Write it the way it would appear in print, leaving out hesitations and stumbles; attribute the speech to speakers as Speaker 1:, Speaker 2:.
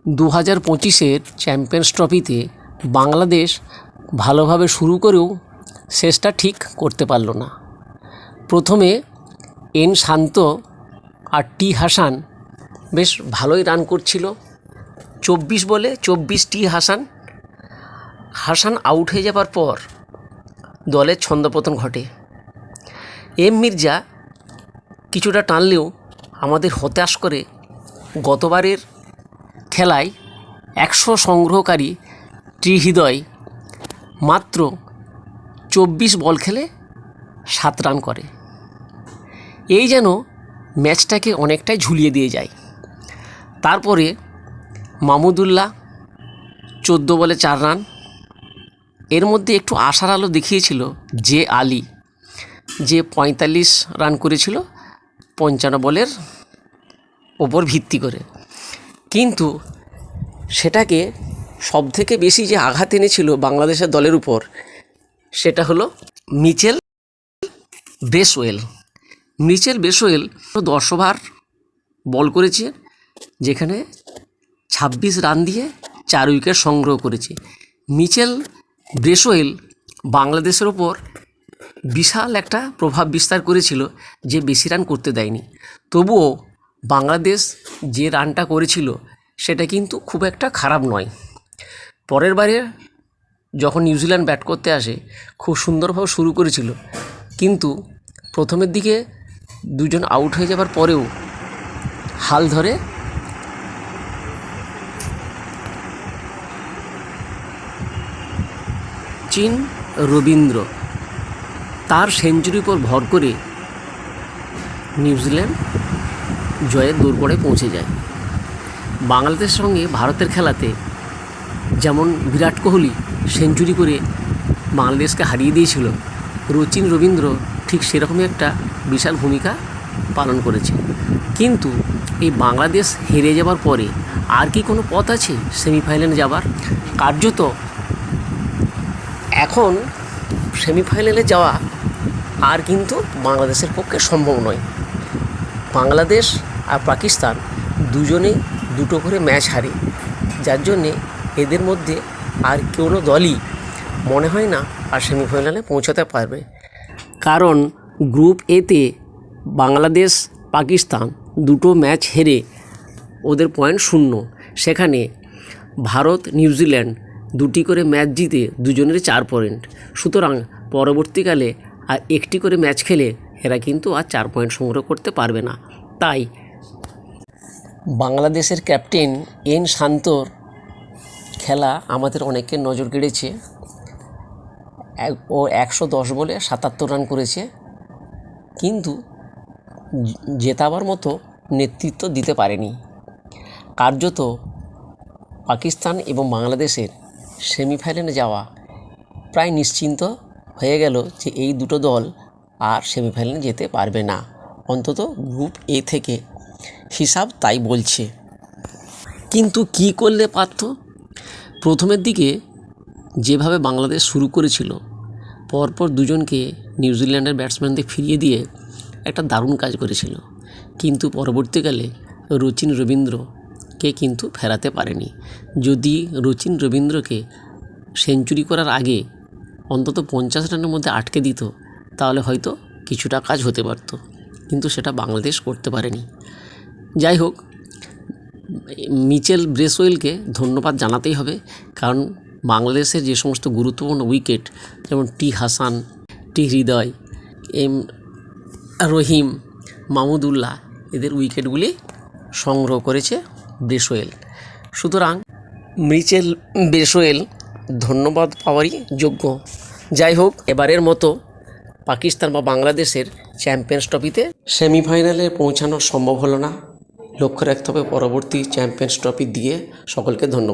Speaker 1: 2025-এর champions ট্রফিতে বাংলাদেশ ভালোভাবে শুরু করেও শেষটা ঠিক করতে পারল না। প্রথমে এন শান্ত আর টি হাসান বেশ ভালোই রান করছিল। 24 বলে 24 টি হাসান আউট হয়ে যাবার পর দলের ছন্দপতন ঘটে। এম মির্জা কিছুটা টানলেও আমাদের হতাশ করে গতবারের খেলায় 100 সংগ্রহকারী ত্রিহৃদয় মাত্র 24 বল খেলে 7 রান করে। এই যেন ম্যাচটাকে অনেকটাই ঝুলিয়ে দিয়ে যায়। তারপরে মাহমুদুল্লাহ 14 বলে 4 রান। এর মধ্যে একটু আশার আলো দেখিয়েছিল যে আলী, যে 45 রান করেছিল 55 বলের ওপর ভিত্তি করে। কিন্তু সেটাকে সবথেকে বেশি যে আঘাত এনেছিল বাংলাদেশের দলের উপর, সেটা হলো মিচেল ব্রেসওয়েল। 10 ওভার বল করেছে, যেখানে 26 রান দিয়ে 4 উইকেট সংগ্রহ করেছে। মিচেল ব্রেসওয়েল বাংলাদেশের ওপর বিশাল একটা প্রভাব বিস্তার করেছিল, যে বেশি রান করতে দেয়নি। তবুও বাংলাদেশ যে রানটা করেছিল সেটা কিন্তু খুব একটা খারাপ নয়। পরের বারে যখন নিউজিল্যান্ড ব্যাট করতে আসে খুব সুন্দরভাবে শুরু করেছিল, কিন্তু প্রথমের দিকে 2 জন আউট হয়ে যাবার পরেও হাল ধরে চিন রবীন্দ্র তার সেঞ্চুরির উপর ভর করে নিউজিল্যান্ড জয়ের দোরগোড়ায় পৌঁছে যায়। বাংলাদেশের সঙ্গে ভারতের খেলাতে যেমন বিরাট কোহলি সেঞ্চুরি করে বাংলাদেশকে হারিয়ে দিয়েছিল, রচিন রবীন্দ্র ঠিক সেরকমই একটা বিশাল ভূমিকা পালন করেছে। কিন্তু এই বাংলাদেশ হেরে যাবার পরে আর কি কোনো পথ আছে সেমিফাইনালে যাবার? কার্যত এখন সেমিফাইনালে যাওয়া আর কিন্তু বাংলাদেশের পক্ষে সম্ভব নয়। বাংলাদেশ আর পাকিস্তান দুজনেই 2টো করে ম্যাচ হারে, যার জন্যে এদের মধ্যে আর কোনো দলই মনে হয় না আর সেমিফাইনালে পৌঁছাতে পারবে। কারণ গ্রুপ এতে বাংলাদেশ পাকিস্তান 2টো ম্যাচ হেরে ওদের পয়েন্ট 0। সেখানে ভারত নিউজিল্যান্ড 2টি করে ম্যাচ জিতে দুজনের 4 পয়েন্ট। সুতরাং পরবর্তীকালে আর 1টি করে ম্যাচ খেলে এরা কিন্তু আর 4 পয়েন্ট সংগ্রহ করতে পারবে না। তাই বাংলাদেশের ক্যাপ্টেন এন শান্তর খেলা আমাদের অনেকের নজর কেড়েছে। ও 110 বলে 77 রান করেছে, কিন্তু জেতাবার মতো নেতৃত্ব দিতে পারেনি। কার্যত পাকিস্তান এবং বাংলাদেশের সেমিফাইনালে যাওয়া প্রায় নিশ্চিন্ত হয়ে গেল যে এই 2টো দল আর সেমিফাইনালে যেতে পারবে না, অন্তত গ্রুপ এ থেকে হিসাব তাই বলছে। কিন্তু কি করলে পারত? প্রথমের দিকে যেভাবে বাংলাদেশ শুরু করেছিল, পরপর 2 জনকে নিউজিল্যান্ডের ব্যাটসম্যানদের ফিরিয়ে দিয়ে একটা দারুণ কাজ করেছিল। কিন্তু পরবর্তীকালে রচিন রবীন্দ্রকে কিন্তু ফেরাতে পারেনি। যদি রচিন রবীন্দ্রকে সেঞ্চুরি করার আগে অন্তত 50 রানের মধ্যে আটকে দিত, তাহলে হয়তো কিছুটা কাজ হতে পারত, কিন্তু সেটা বাংলাদেশ করতে পারেনি। যাই হোক, মিচেল ব্রেসওয়েলকে ধন্যবাদ জানাতেই হবে, কারণ বাংলাদেশের যে সমস্ত গুরুত্বপূর্ণ উইকেট, যেমন টি হাসান, টি হৃদয়, এম রহিম, মাহমুদুল্লাহ, এদের উইকেটগুলি সংগ্রহ করেছে ব্রেসওয়েল। সুতরাং মিচেল ব্রেসওয়েল ধন্যবাদ পাওয়ারই যোগ্য। যাই হোক, এবারের মতো পাকিস্তান বা বাংলাদেশের চ্যাম্পিয়ন্স ট্রফিতে সেমিফাইনালে পৌঁছানো সম্ভব হলো না। লক্ষ্য রাখতে হবে পরবর্তী চ্যাম্পিয়ন্স ট্রফি দিয়ে। সকলকে ধন্যবাদ।